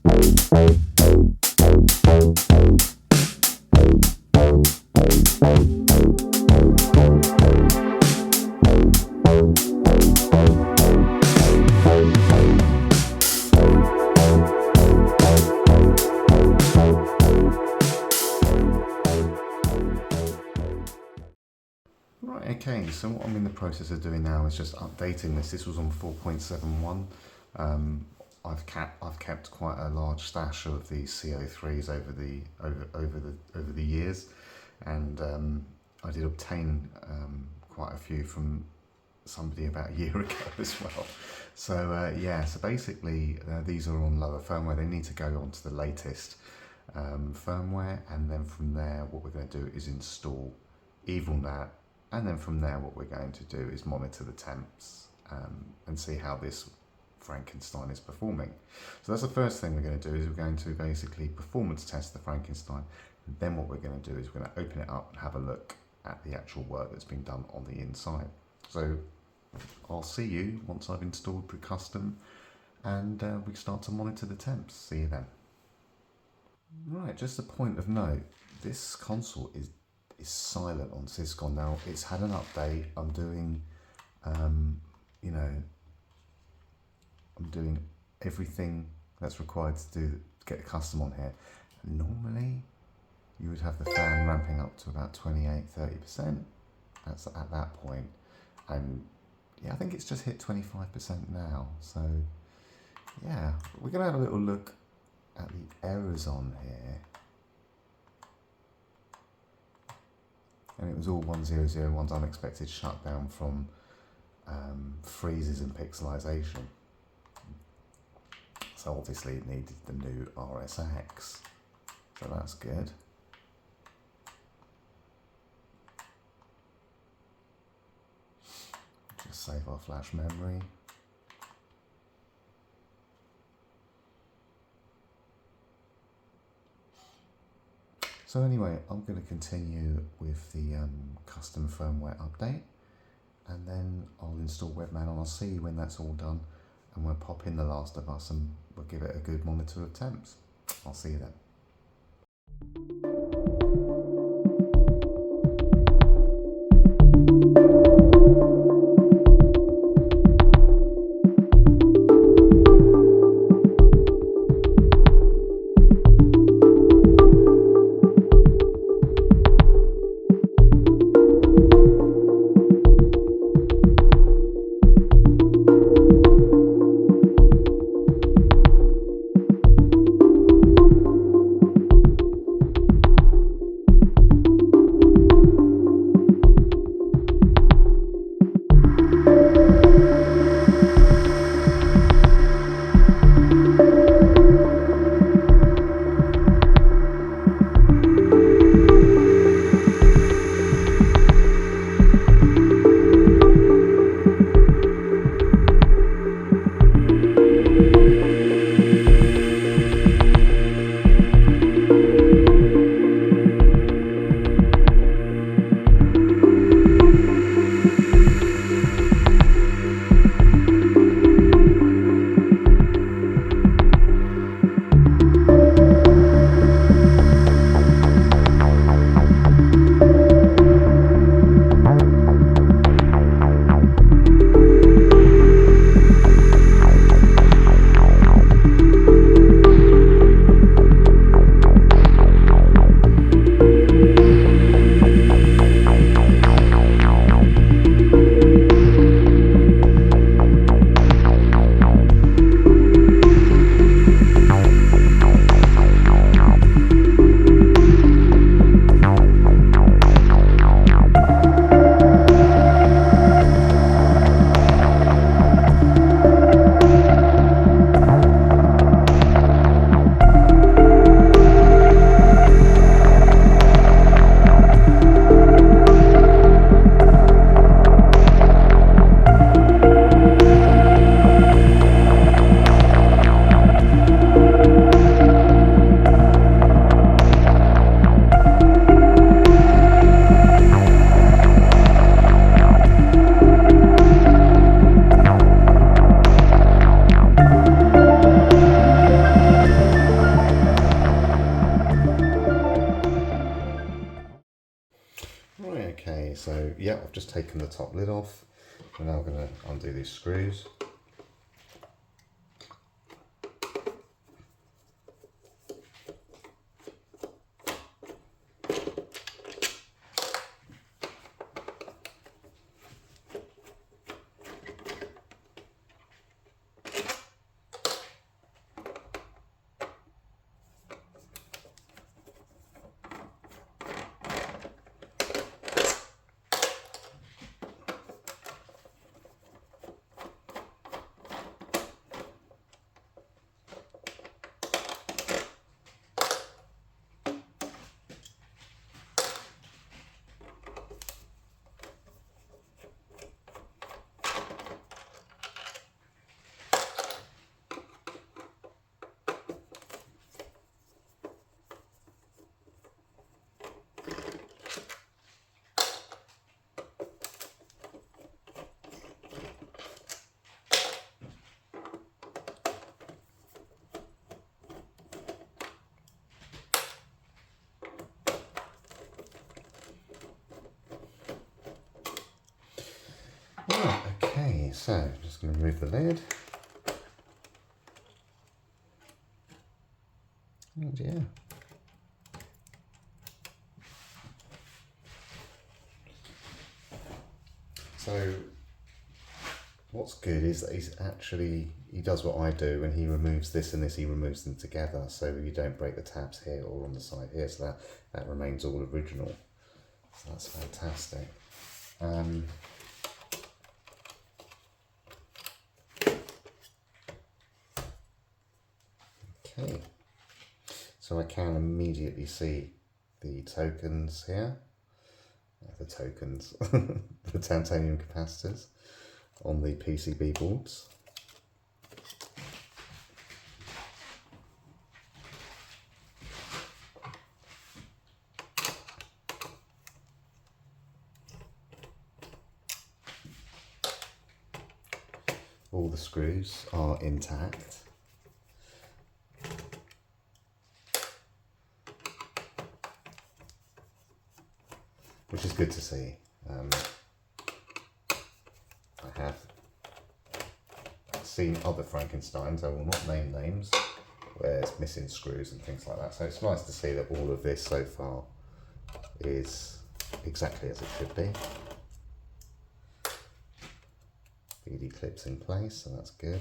Right, okay, so what I'm in the process of doing now is just updating this. This was on 4.71. I've kept quite a large stash of these CO3s over the years, and I did obtain quite a few from somebody about a year ago as well. So yeah, so basically these are on lower firmware. They need to go on to the latest firmware, and then from there what we're going to do is install EvilNat, and then from there what we're going to do is monitor the temps and see how this Frankenstein is performing. So that's the first thing we're going to do, is we're going to basically performance test the Frankenstein. And then what we're going to do is we're going to open it up and have a look at the actual work that's been done on the inside. So I'll see you once I've installed the custom and we start to monitor the temps. See you then. Right, just a point of note, this console is silent on Syscon now. It's had an update. I'm doing you know, I'm doing everything that's required to get a custom on here. And normally you would have the fan ramping up to about 28-30%. That's at that point, and yeah, I think it's just hit 25% now. So yeah, we're gonna have a little look at the errors on here. And it was all 1001's unexpected shutdown from freezes and pixelization. So obviously it needed the new RSX, so that's good. Just save our flash memory. So anyway, I'm going to continue with the custom firmware update, and then I'll install Webman, and I'll see you when that's all done, and we'll pop in The Last of Us and we'll give it a good monitor of temps. I'll see you then. just taken the top lid off. We're now going to undo these screws. Right, okay, so I'm just going to remove the lid. Oh dear. So what's good is that he does what I do, and he removes this and this, he removes them together, so you don't break the tabs here or on the side here, so that remains all original. So that's fantastic. Okay, so I can immediately see the tokens here, the titanium capacitors on the PCB boards. All the screws are intact. Which is good to see. I have seen other Frankensteins, I will not name names, where it's missing screws and things like that. So it's nice to see that all of this so far is exactly as it should be. VD clips in place, so that's good.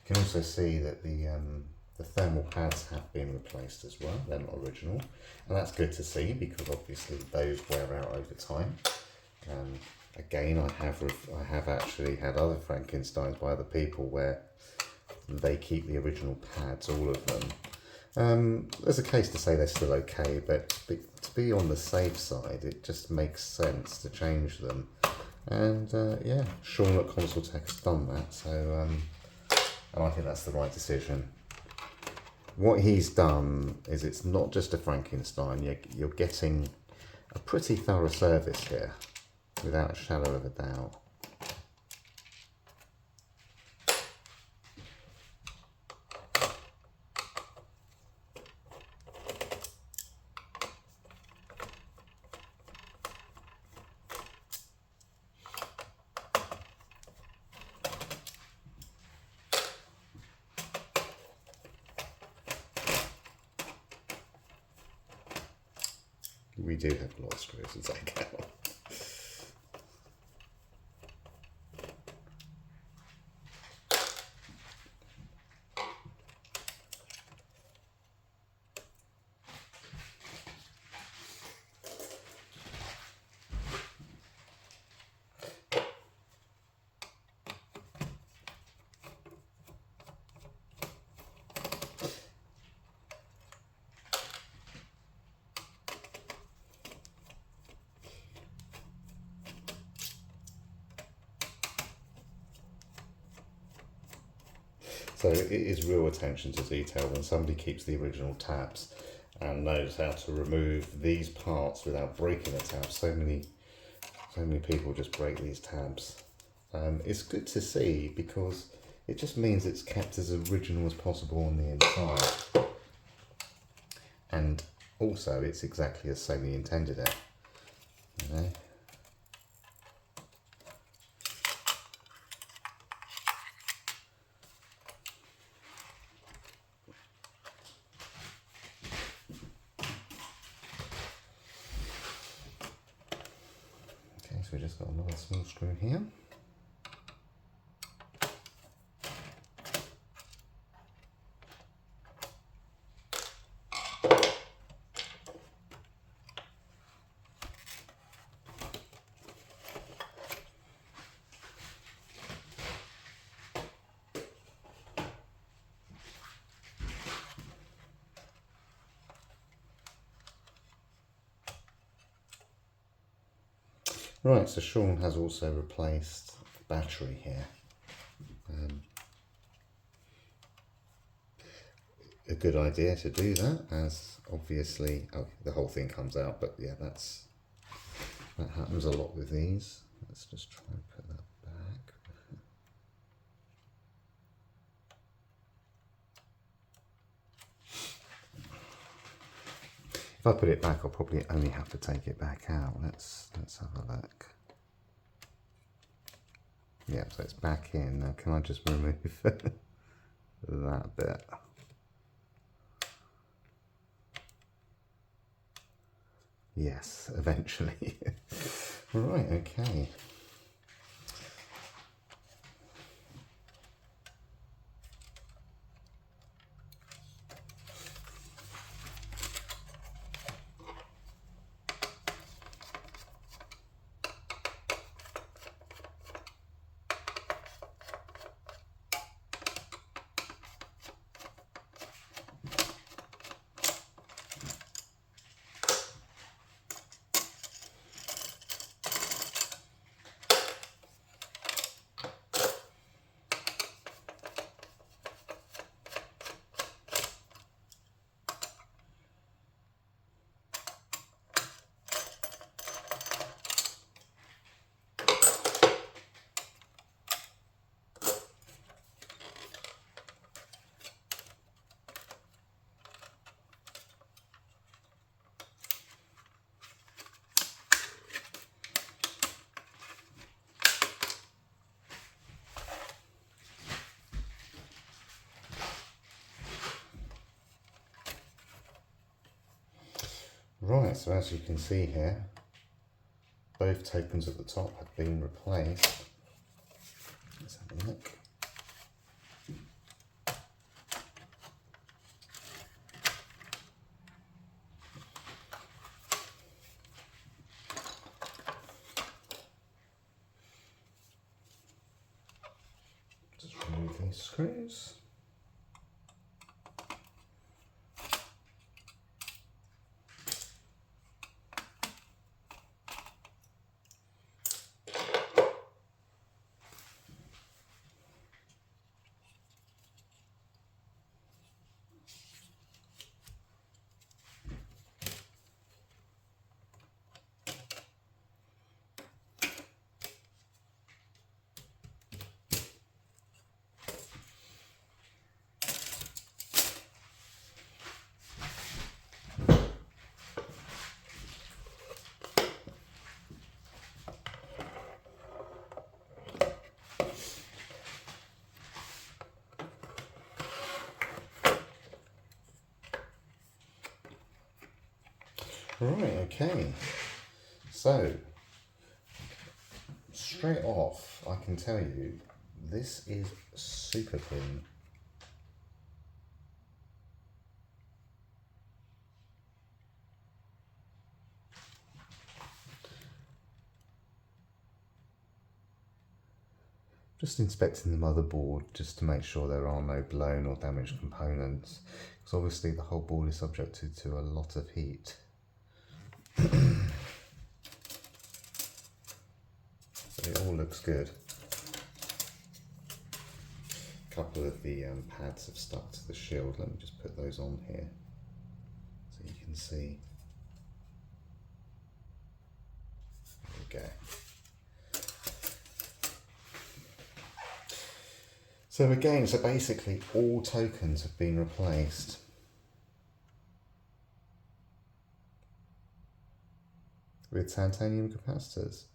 You can also see that the thermal pads have been replaced as well. They're not original, and that's good to see because obviously those wear out over time. Again, I have actually had other Frankensteins by other people where they keep the original pads, all of them. There's a case to say they're still okay, but to be on the safe side, it just makes sense to change them. And yeah, Shaun at Console-Tek has done that, so and I think that's the right decision. What he's done is it's not just a Frankenstein, you're getting a pretty thorough service here, without a shadow of a doubt. We do have a lot of screws to take out. So it is real attention to detail when somebody keeps the original tabs and knows how to remove these parts without breaking the tabs. So many So many people just break these tabs. It's good to see because it just means it's kept as original as possible on the inside. And also it's exactly as Sony intended it, you know. Okay, so we just got another small screw here. Right, so Shaun has also replaced the battery here. A good idea to do that, as obviously, oh, the whole thing comes out, but yeah, that happens a lot with these. Let's just try and put that back. If I put it back, I'll probably only have to take it back out. Let's have a look. Yeah, so it's back in. Now, can I just remove that bit? Yes, eventually. Right, okay. Right, so as you can see here, both tokens at the top have been replaced. Let's have a look. Just remove these screws. Right, okay. So, straight off, I can tell you, this is super clean. Just inspecting the motherboard just to make sure there are no blown or damaged components, because obviously the whole board is subjected to a lot of heat. But it all looks good. A couple of the pads have stuck to the shield. Let me just put those on here so you can see. There we go. So again, so basically all tokens have been replaced. With titanium capacitors.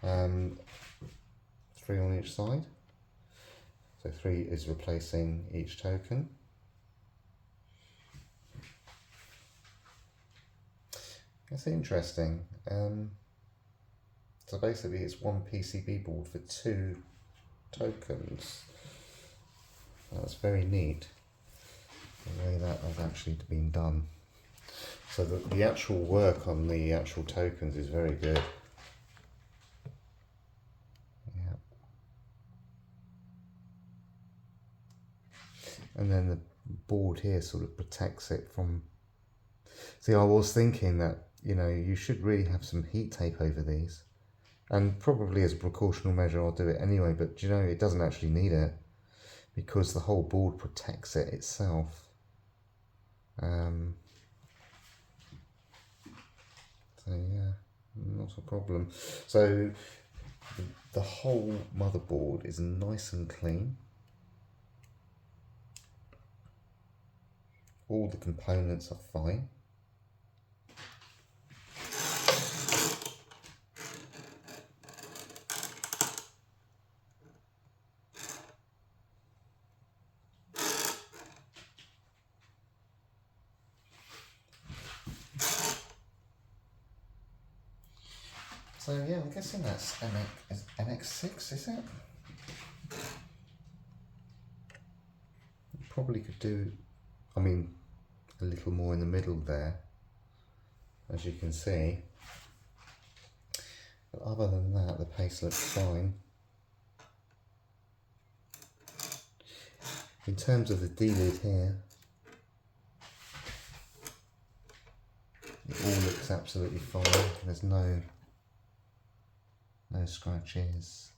3 on each side. So 3 is replacing each token. That's interesting. So basically it's one PCB board for 2 tokens. That's very neat, the way that has actually been done. So the actual work on the actual tokens is very good. Yeah. And then the board here sort of protects it from... See, I was thinking that, you know, you should really have some heat tape over these. And probably as a precautionary measure I'll do it anyway, but you know, it doesn't actually need it because the whole board protects it itself. So yeah, not a problem. So the whole motherboard is nice and clean. All the components are fine. So yeah, I'm guessing that's NX6, is it? Probably could do, I mean, a little more in the middle there, as you can see. But other than that, the pace looks fine. In terms of the D-lid here, it all looks absolutely fine. There's no scratches.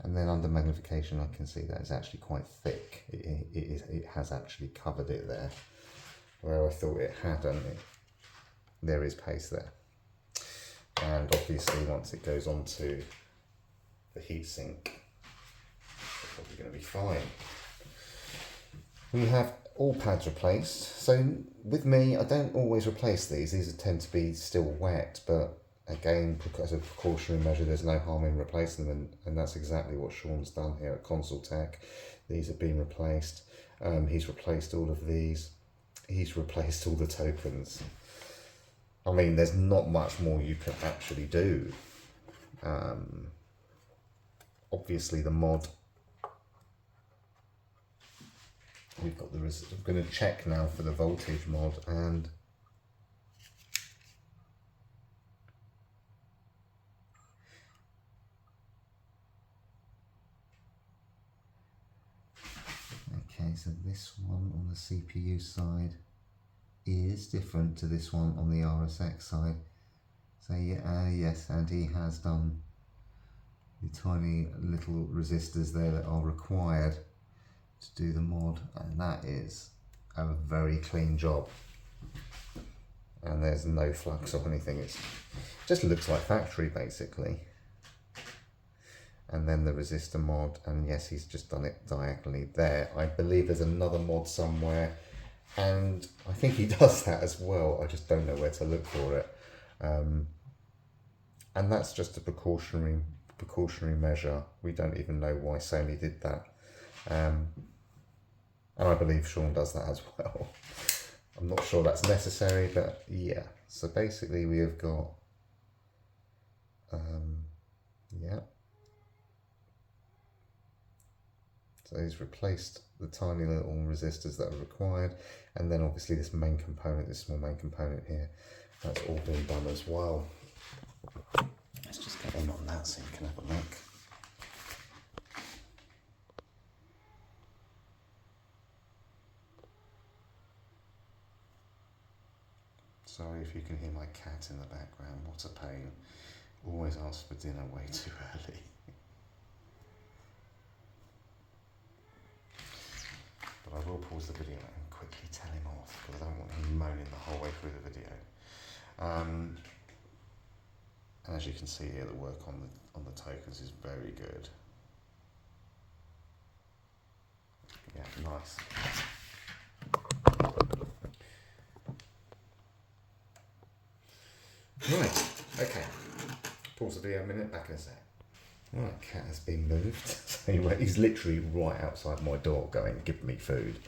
And then under magnification I can see that it's actually quite thick. It has actually covered it there, where I thought it hadn't. There is paste there. And obviously once it goes onto the heatsink, it's probably going to be fine. We have all pads replaced. So with me, I don't always replace these. These tend to be still wet, but again, as a precautionary measure, there's no harm in replacing them, and that's exactly what Shaun's done here at Console-Tek. These have been replaced. He's replaced all of these. He's replaced all the tokens. I mean, there's not much more you can actually do. Obviously, the mod. We've got the resist. I'm going to check now for the voltage mod, and okay, so this one on the CPU side is different to this one on the RSX side. So yeah, yes, and he has done the tiny little resistors there that are required to do the mod, and that is a very clean job. And there's no flux or anything. It just looks like factory basically. And then the resistor mod, and yes, he's just done it diagonally there. I believe there's another mod somewhere, and I think he does that as well. I just don't know where to look for it. And that's just a precautionary measure. We don't even know why Sony did that. And I believe Shaun does that as well. I'm not sure that's necessary, but yeah. So basically we have got, yeah. So he's replaced the tiny little resistors that are required. And then obviously this main component, this small main component here, that's all been done as well. Let's just get in on that so you can have a look. Sorry if you can hear my cat in the background, what a pain. Always ask for dinner way too early. But I will pause the video and quickly tell him off, because I don't want him moaning the whole way through the video. And as you can see here, the work on the tokens is very good. Yeah, nice. Right, okay. Pause the video a minute, back in a sec. Right, cat has been moved. So anyway, he's literally right outside my door going, give me food.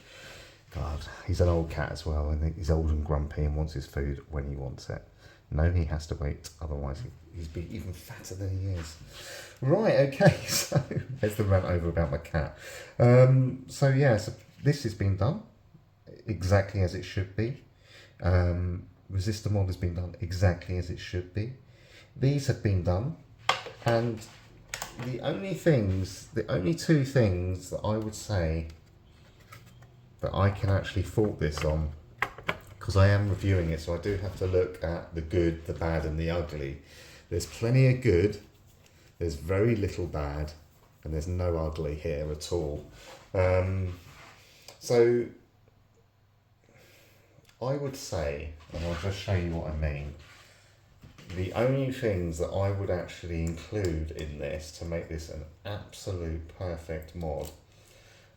God, he's an old cat as well. I think he's old and grumpy and wants his food when he wants it. No, he has to wait, otherwise he's be even fatter than he is. Right, okay, so there's the rant over about my cat. So yeah, so this has been done exactly as it should be. Resistor mod has been done exactly as it should be. These have been done, and the only two things that I would say that I can actually fault this on, because I am reviewing it, so I do have to look at the good, the bad and the ugly. There's plenty of good, there's very little bad, and there's no ugly here at all. So I would say, and I'll just show you what I mean, the only things that I would actually include in this to make this an absolute perfect mod,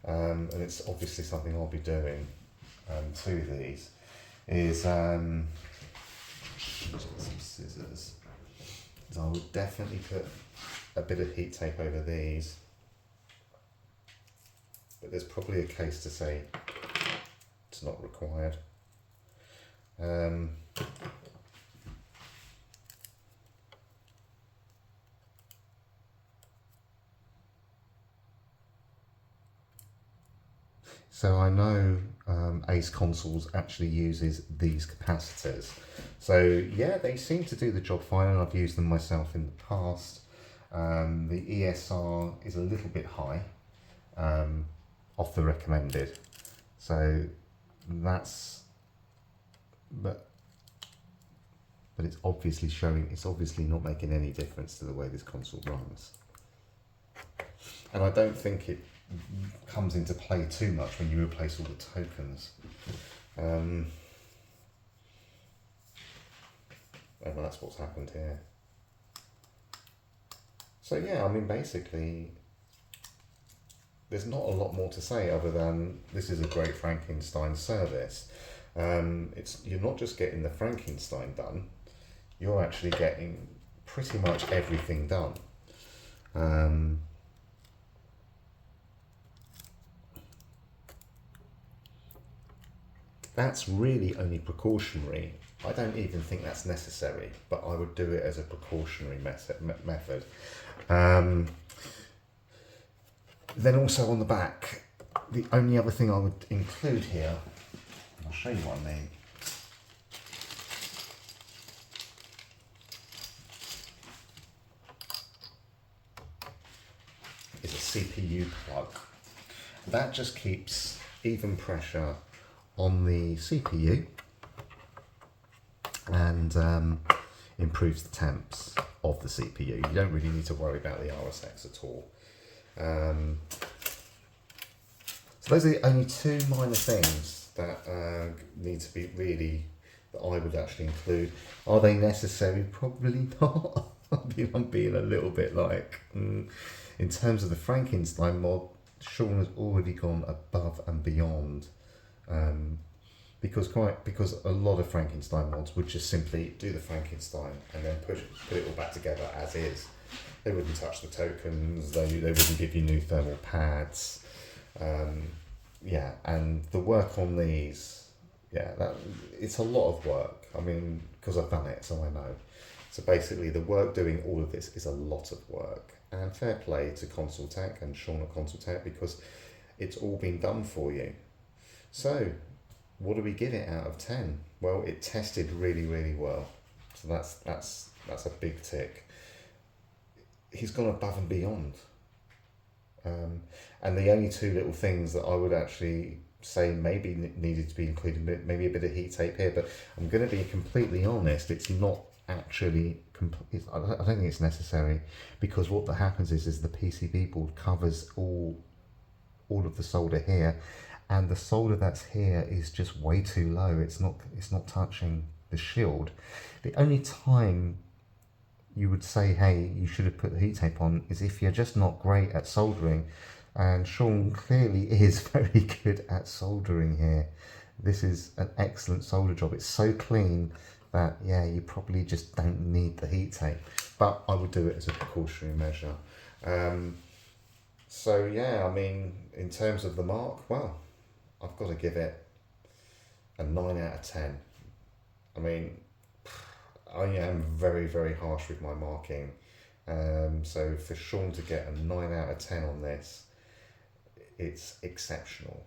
and it's obviously something I'll be doing to these, is some scissors. So I would definitely put a bit of heat tape over these, but there's probably a case to say it's not required. So I know Ace Consoles actually uses these capacitors. So yeah, they seem to do the job fine, and I've used them myself in the past. The ESR is a little bit high, off the recommended. So that's, but it's obviously showing, it's obviously not making any difference to the way this console runs. And I don't think it comes into play too much when you replace all the tokens. And that's what's happened here. So yeah, I mean, basically, there's not a lot more to say other than this is a great Frankenstein service. You're not just getting the Frankenstein done, you're actually getting pretty much everything done. That's really only precautionary. I don't even think that's necessary, but I would do it as a precautionary method. Then also on the back, the only other thing I would include here, and I'll show you what I mean, is a CPU plug. That just keeps even pressure on the CPU and improves the temps of the CPU. You don't really need to worry about the RSX at all. So those are the only two minor things that need to be really, that I would actually include. Are they necessary? Probably not. I'm being a little bit like, in terms of the Frankenstein mod, Shaun has already gone above and beyond. Because a lot of Frankenstein mods would just simply do the Frankenstein and then put it all back together as is. They wouldn't touch the tokens, they wouldn't give you new thermal pads. Yeah, and the work on these, yeah, it's a lot of work. I mean, because I've done it, so I know. So basically the work doing all of this is a lot of work. And fair play to Console-Tek and Shaun at Console-Tek, because it's all been done for you. So, what do we give it out of 10? Well, it tested really, really well. So that's a big tick. He's gone above and beyond. And the only two little things that I would actually say maybe needed to be included, maybe a bit of heat tape here, but I'm going to be completely honest, it's not actually, I don't think it's necessary, because what that happens is the PCB board covers all of the solder here, and the solder that's here is just way too low. It's not touching the shield. The only time you would say, hey, you should have put the heat tape on, is if you're just not great at soldering. And Shaun clearly is very good at soldering here. This is an excellent solder job. It's so clean that, yeah, you probably just don't need the heat tape. But I would do it as a precautionary measure. So, yeah, I mean, in terms of the mark, well, I've got to give it a 9 out of 10. I mean, I am very, very harsh with my marking. So for Shaun to get a 9 out of 10 on this, it's exceptional.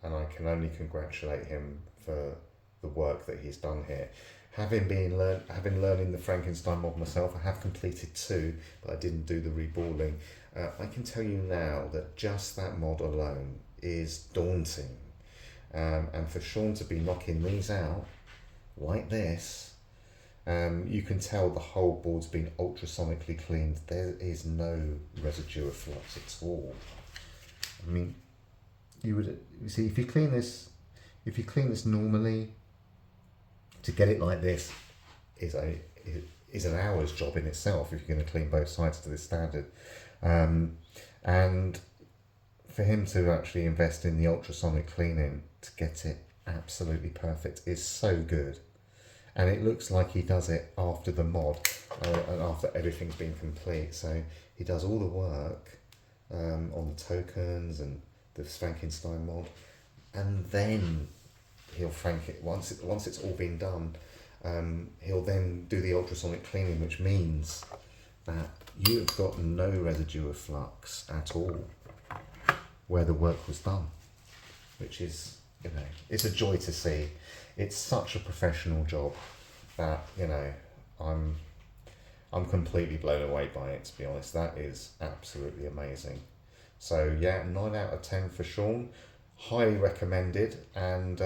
And I can only congratulate him for the work that he's done here. Having learning the Frankenstein mod myself, I have completed 2, but I didn't do the re-ballimg. I can tell you now that just that mod alone is daunting. And for Shaun to be knocking these out like this, you can tell the whole board's been ultrasonically cleaned. There is no residue of flux at all. I mean, you see, if you clean this normally, to get it like this is an hour's job in itself if you're going to clean both sides to this standard. And for him to actually invest in the ultrasonic cleaning to get it absolutely perfect is so good. And it looks like he does it after the mod and after everything's been complete. So he does all the work on the tokens and the Frankenstein mod, and then he'll frank it once it's all been done. He'll then do the ultrasonic cleaning, which means that you've got no residue of flux at all where the work was done, which is, you know, it's a joy to see. It's such a professional job that, you know, I'm completely blown away by it, to be honest. That is absolutely amazing. So yeah, 9 out of 10 for Shaun. Highly recommended. And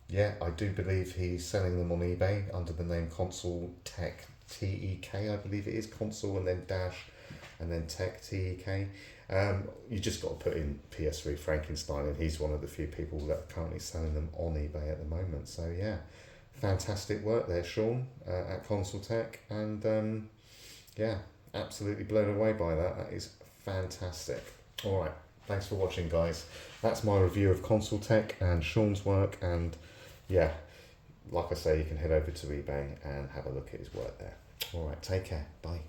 yeah, I do believe he's selling them on eBay under the name Console-Tek TEK, I believe it is. Console and then dash and then Tech TEK. You just got to put in PS3 Frankenstein, and he's one of the few people that are currently selling them on eBay at the moment. So yeah, fantastic work there, Shaun, at Console-Tek, and yeah, absolutely blown away by that. That is fantastic. All right, thanks for watching, guys. That's my review of Console-Tek and Shaun's work, and yeah, like I say, you can head over to eBay and have a look at his work there. All right, take care. Bye.